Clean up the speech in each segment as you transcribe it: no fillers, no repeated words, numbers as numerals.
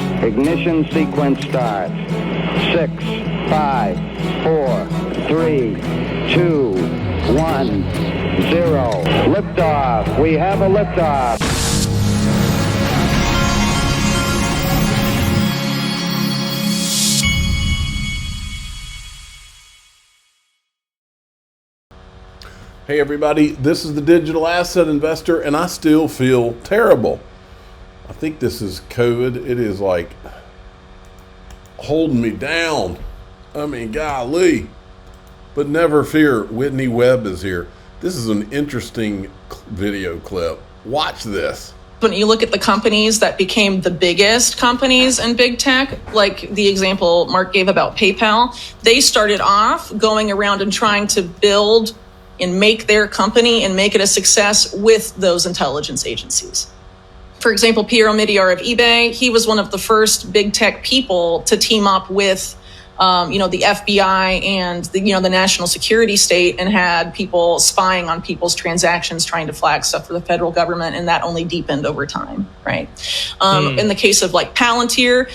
Ignition sequence start. 6, 5, 4, 3, 2, 1, 0. Liftoff. We have a liftoff. Hey everybody, this is the Digital Asset Investor, and I still feel terrible. I think this is COVID. It is like holding me down. I mean, golly. But never fear, Whitney Webb is here. This is an interesting video clip. Watch this. When you look at the companies that became the biggest companies in big tech, like the example Mark gave about PayPal, they started off going around and trying to build and make their company and make it a success with those intelligence agencies. For example, Pierre Omidyar of eBay, he was one of the first big tech people to team up with, the FBI and the national security state, and had people spying on people's transactions, trying to flag stuff for the federal government, and that only deepened over time, right? In the case of like Palantir,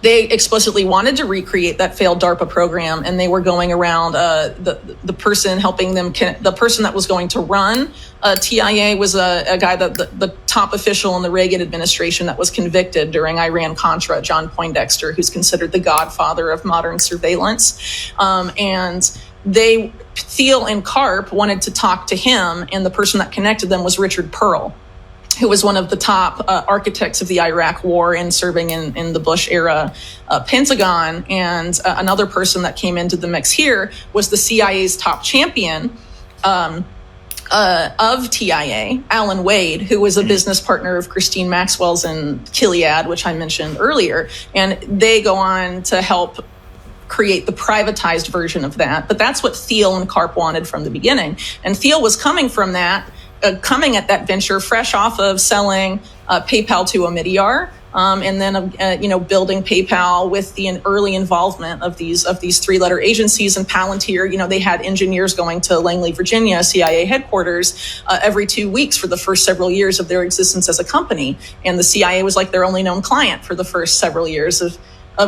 they explicitly wanted to recreate that failed DARPA program, and they were going around the person helping them. The person that was going to run TIA was a guy that the top official in the Reagan administration that was convicted during Iran-Contra, John Poindexter, who's considered the godfather of modern surveillance. And Thiel and Karp wanted to talk to him, and the person that connected them was Richard Pearl, who was one of the top architects of the Iraq War and serving in the Bush era Pentagon. And another person that came into the mix here was the CIA's top champion of TIA, Alan Wade, who was a business partner of Christine Maxwell's in Gilead, which I mentioned earlier. And they go on to help create the privatized version of that. But that's what Thiel and Karp wanted from the beginning. And Thiel was coming from that, coming at that venture fresh off of selling PayPal to Omidyar, and then building PayPal with the early involvement of these three-letter agencies. And Palantir, they had engineers going to Langley, Virginia, CIA headquarters every 2 weeks for the first several years of their existence as a company. And the CIA was like their only known client for the first several years of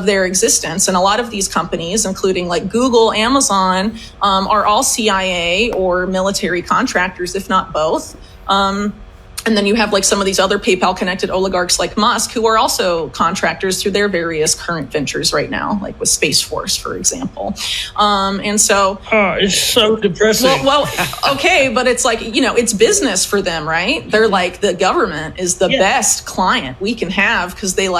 their existence. And a lot of these companies, including like Google, Amazon, are all CIA or military contractors, if not both. And then you have like some of these other PayPal connected oligarchs like Musk, who are also contractors through their various current ventures right now, like with Space Force, for example. And so it's so depressing. Well, okay, but it's like, it's business for them, right? They're like, the government is the best client we can have, because they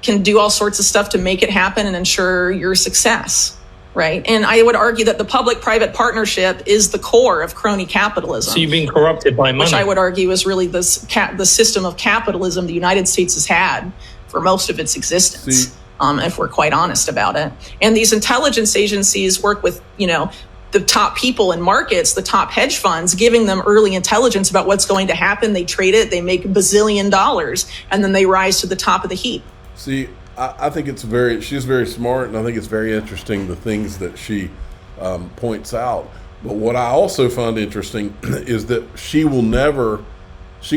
can do all sorts of stuff to make it happen and ensure your success, right? And I would argue that the public-private partnership is the core of crony capitalism. So you're being corrupted by money. Which I would argue is really the system of capitalism the United States has had for most of its existence, if we're quite honest about it. And these intelligence agencies work with, the top people in markets, the top hedge funds, giving them early intelligence about what's going to happen. They trade it, they make $1 bazillion, and then they rise to the top of the heap. See, I think she's very smart, and I think it's very interesting, the things that she points out. But what I also find interesting is that she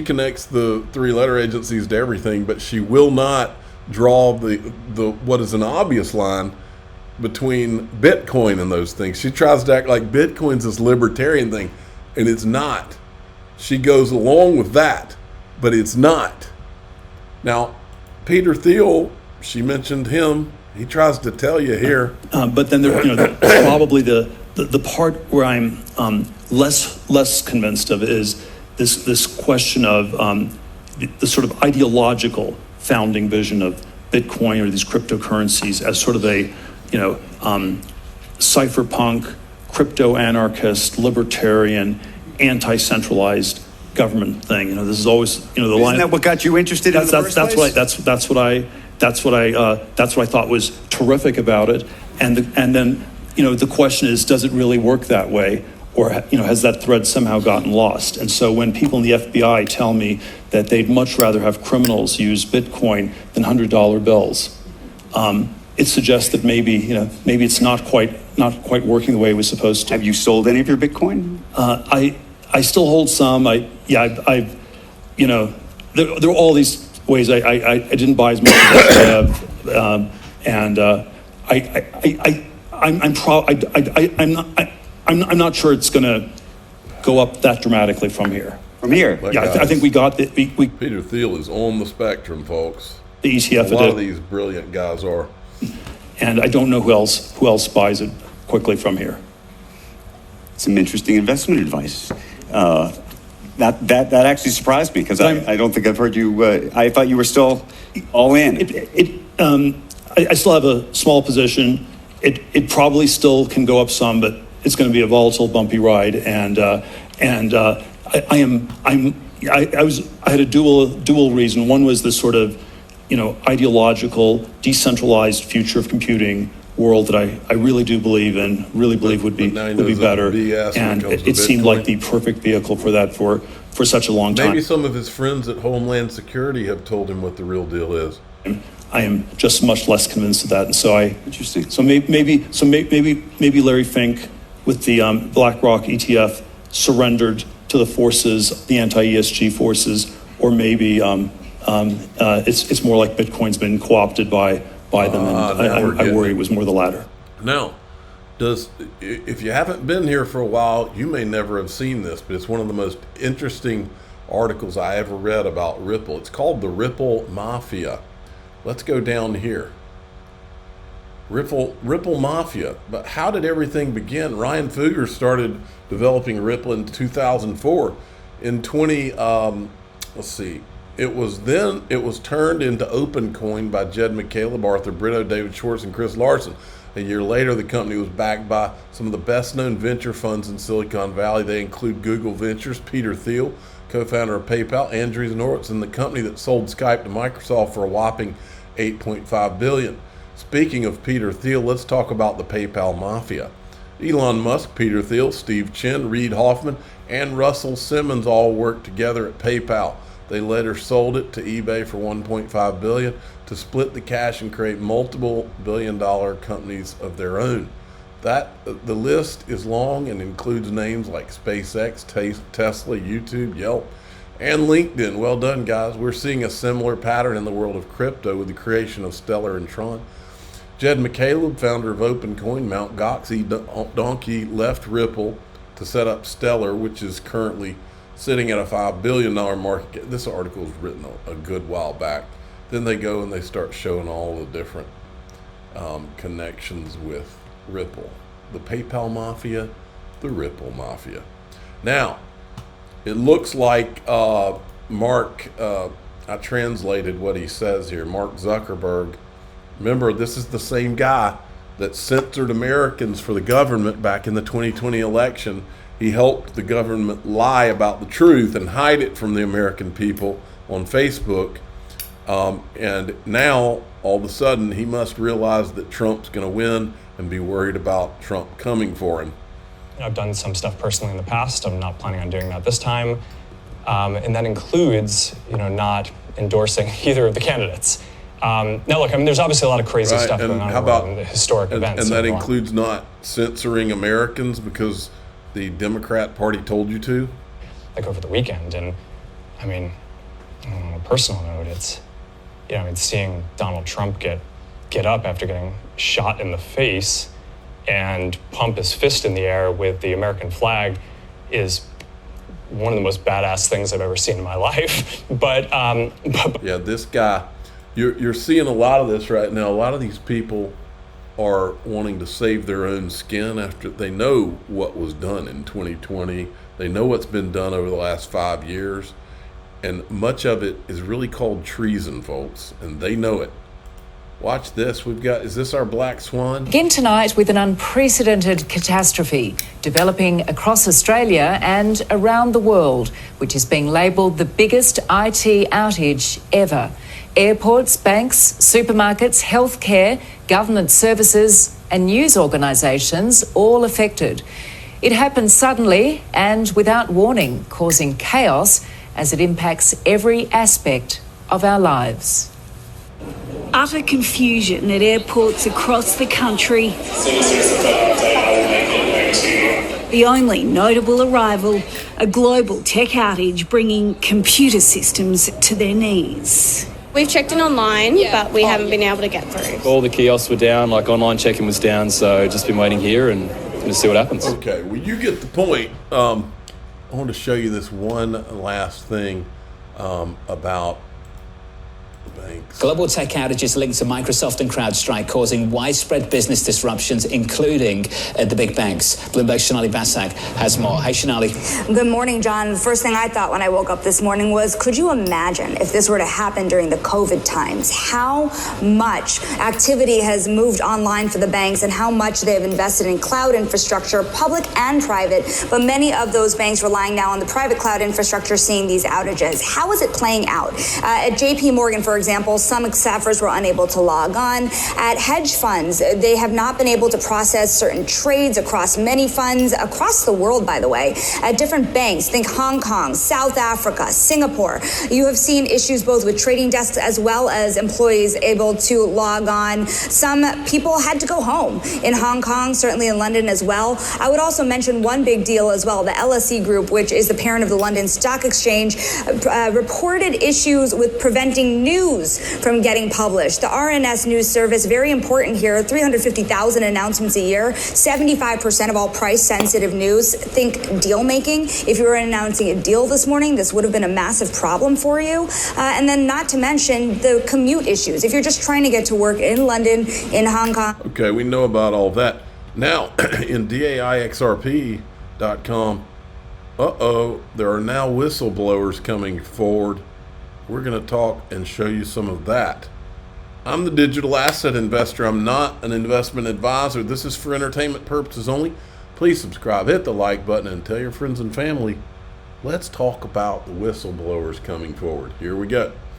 connects the three-letter agencies to everything, but she will not draw the what is an obvious line between Bitcoin and those things. She tries to act like Bitcoin's this libertarian thing, and it's not. She goes along with that, but it's not. Now, Peter Thiel, she mentioned him. He tries to tell you here. But then probably the part where I'm less convinced of is this question of the sort of ideological founding vision of Bitcoin or these cryptocurrencies as sort of a cypherpunk, crypto-anarchist, libertarian, anti-centralized government thing. This is always the line. Isn't that what got you interested in the first place? That's what I thought was terrific about it. And then the question is, does it really work that way, or has that thread somehow gotten lost? And so when people in the FBI tell me that they'd much rather have criminals use Bitcoin than $100 bills, it suggests that maybe it's not quite working the way it was supposed to. Have you sold any of your Bitcoin? I still hold some. There are all these ways I didn't buy as much as I could have, and I'm not sure it's going to go up that dramatically from here. From here? Yeah, I think we got the Peter Thiel is on the spectrum, folks. The ETF. A lot of these brilliant guys are. And I don't know who else buys it quickly from here. Some interesting investment advice. That actually surprised me because I don't think I've heard you. I thought you were still all in. I still have a small position. It probably still can go up some, but it's going to be a volatile, bumpy ride. And I had a dual reason. One was this sort of, ideological, decentralized future of computing world that I really do believe in, really believe would be better. And it seemed like the perfect vehicle for that for such a long time. Maybe some of his friends at Homeland Security have told him what the real deal is. I am just much less convinced of that, and so Interesting. So maybe Larry Fink with the BlackRock ETF surrendered to the forces, the anti-ESG forces, or maybe it's more like Bitcoin's been co-opted by them, and I worry it was more the latter. Now, if you haven't been here for a while, you may never have seen this, but it's one of the most interesting articles I ever read about Ripple. It's called the Ripple Mafia. Let's go down here. Ripple Mafia. But how did everything begin? Ryan Fugger started developing Ripple in 2004. It was turned into OpenCoin by Jed McCaleb, Arthur Brito, David Schwartz, and Chris Larson. A year later, the company was backed by some of the best-known venture funds in Silicon Valley. They include Google Ventures, Peter Thiel, co-founder of PayPal, Andreessen Horowitz, and the company that sold Skype to Microsoft for a whopping $8.5 billion. Speaking of Peter Thiel, let's talk about the PayPal Mafia. Elon Musk, Peter Thiel, Steve Chen, Reid Hoffman, and Russell Simmons all worked together at PayPal. They later sold it to eBay for $1.5 billion to split the cash and create multiple billion-dollar companies of their own. The list is long and includes names like SpaceX, Tesla, YouTube, Yelp, and LinkedIn. Well done, guys. We're seeing a similar pattern in the world of crypto with the creation of Stellar and Tron. Jed McCaleb, founder of OpenCoin, Mt. Gox, Donkey left Ripple to set up Stellar, which is currently sitting at a $5 billion market. This article was written a good while back. Then they go and they start showing all the different connections with Ripple. The PayPal Mafia, the Ripple Mafia. Now, it looks like Mark, I translated what he says here, Mark Zuckerberg. Remember, this is the same guy that censored Americans for the government back in the 2020 election. He helped the government lie about the truth and hide it from the American people on Facebook. And now, all of a sudden, he must realize that Trump's going to win and be worried about Trump coming for him. I've done some stuff personally in the past. I'm not planning on doing that this time. And that includes, not endorsing either of the candidates. Now, look, there's obviously a lot of crazy stuff going on in the historic events. And that includes not censoring Americans because the Democrat Party told you to? Like over the weekend. And on a personal note, it's, seeing Donald Trump get up after getting shot in the face and pump his fist in the air with the American flag is one of the most badass things I've ever seen in my life. But yeah, this guy, you're seeing a lot of this right now. A lot of these people are wanting to save their own skin after they know what was done in 2020. They know what's been done over the last 5 years. And much of it is really called treason, folks, and they know it. Watch this. Is this our black swan? Begin tonight with an unprecedented catastrophe developing across Australia and around the world, which is being labelled the biggest IT outage ever. Airports, banks, supermarkets, healthcare, government services and news organisations all affected. It happened suddenly and without warning, causing chaos as it impacts every aspect of our lives. Utter confusion at airports across the country. The only notable arrival, a global tech outage bringing computer systems to their knees. We've checked in online, but we haven't been able to get through. All the kiosks were down, like online check-in was down, so just been waiting here and going to see what happens. Okay, well, you get the point. I want to show you this one last thing about the banks. Global tech outages linked to Microsoft and CrowdStrike causing widespread business disruptions, including at the big banks. Bloomberg's Shonali Basak has more. Hey, Shonali. Good morning, John. The first thing I thought when I woke up this morning was, could you imagine if this were to happen during the COVID times? How much activity has moved online for the banks and how much they have invested in cloud infrastructure, public and private, but many of those banks relying now on the private cloud infrastructure seeing these outages. How is it playing out? At JP Morgan, for example, some staffers were unable to log on. At hedge funds, they have not been able to process certain trades across many funds, across the world, by the way. At different banks, think Hong Kong, South Africa, Singapore, you have seen issues both with trading desks as well as employees able to log on. Some people had to go home in Hong Kong, certainly in London as well. I would also mention one big deal as well. The LSE Group, which is the parent of the London Stock Exchange, reported issues with preventing news from getting published. The RNS news service, very important here, 350,000 announcements a year, 75% of all price-sensitive news. Think deal making. If you were announcing a deal this morning, this would have been a massive problem for you. And then not to mention the commute issues. If you're just trying to get to work in London, in Hong Kong. Okay, we know about all that. Now, in DAIXRP.com, there are now whistleblowers coming forward. We're going to talk and show you some of that. I'm the digital asset investor. I'm not an investment advisor. This is for entertainment purposes only. Please subscribe, hit the like button, and tell your friends and family. Let's talk about the whistleblowers coming forward. Here we go.